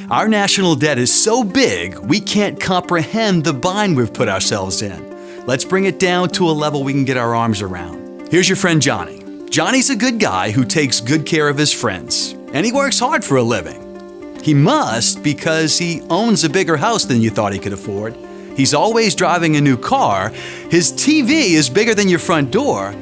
Our national debt is so big, we can't comprehend the bind we've put ourselves in. Let's bring it down to a level we can get our arms around. Here's your friend Johnny. Johnny's a good guy who takes good care of his friends, and he works hard for a living. He must because he owns a bigger house than you thought he could afford. He's always driving a new car. His TV is bigger than your front door.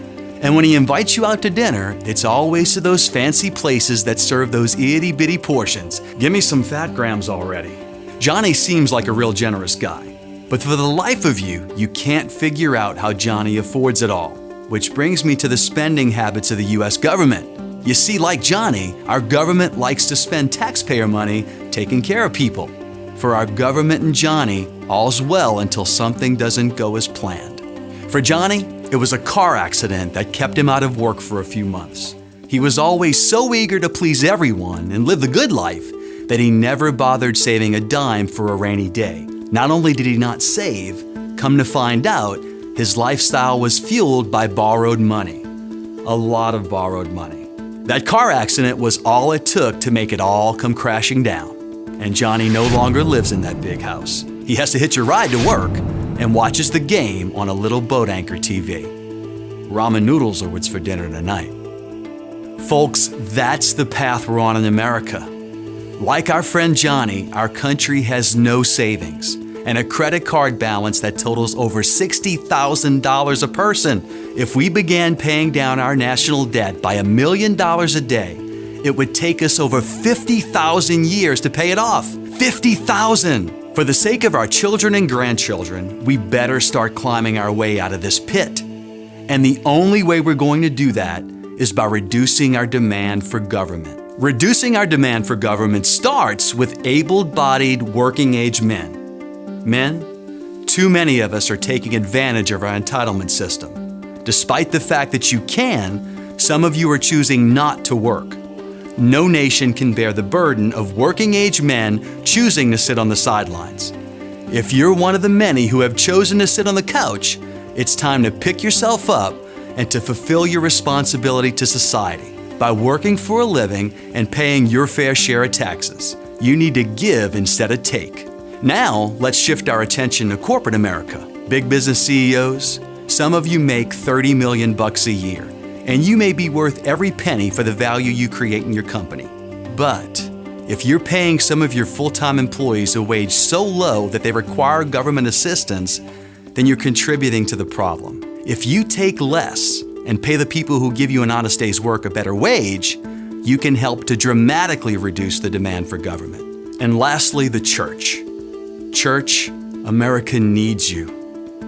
And when he invites you out to dinner, it's always to those fancy places that serve those itty-bitty portions. Give me some fat grams already. Johnny seems like a real generous guy. But for the life of you, you can't figure out how Johnny affords it all. Which brings me to the spending habits of the U.S. government. You see, like Johnny, our government likes to spend taxpayer money taking care of people. For our government and Johnny, all's well until something doesn't go as planned. For Johnny, it was a car accident that kept him out of work for a few months. He was always so eager to please everyone and live the good life that he never bothered saving a dime for a rainy day. Not only did he not save, come to find out, his lifestyle was fueled by borrowed money. A lot of borrowed money. That car accident was all it took to make it all come crashing down. And Johnny no longer lives in that big house. He has to hitch a ride to work and watches the game on a little boat anchor TV. Ramen noodles are what's for dinner tonight. Folks, that's the path we're on in America. Like our friend Johnny, our country has no savings and a credit card balance that totals over $60,000 a person. If we began paying down our national debt by $1 million a day, it would take us over 50,000 years to pay it off. 50,000! For the sake of our children and grandchildren, we better start climbing our way out of this pit. And the only way we're going to do that is by reducing our demand for government. Reducing our demand for government starts with able-bodied working-age men. Men, too many of us are taking advantage of our entitlement system. Despite the fact that you can, some of you are choosing not to work. No nation can bear the burden of working-age men choosing to sit on the sidelines. If you're one of the many who have chosen to sit on the couch, it's time to pick yourself up and to fulfill your responsibility to society by working for a living and paying your fair share of taxes. You need to give instead of take. Now, let's shift our attention to corporate America. Big business CEOs, some of you make $30 million a year. And you may be worth every penny for the value you create in your company. But if you're paying some of your full-time employees a wage so low that they require government assistance, then you're contributing to the problem. If you take less and pay the people who give you an honest day's work a better wage, you can help to dramatically reduce the demand for government. And lastly, the church. Church, America needs you.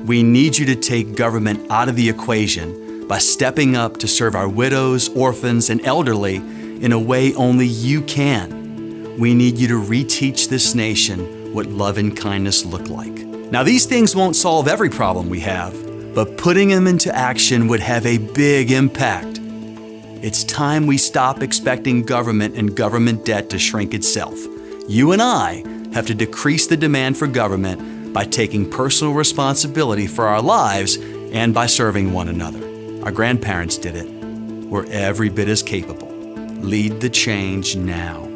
We need you to take government out of the equation by stepping up to serve our widows, orphans, and elderly in a way only you can. We need you to reteach this nation what love and kindness look like. Now, these things won't solve every problem we have, but putting them into action would have a big impact. It's time we stop expecting government and government debt to shrink itself. You and I have to decrease the demand for government by taking personal responsibility for our lives and by serving one another. Our grandparents did it. We're every bit as capable. Lead the change now.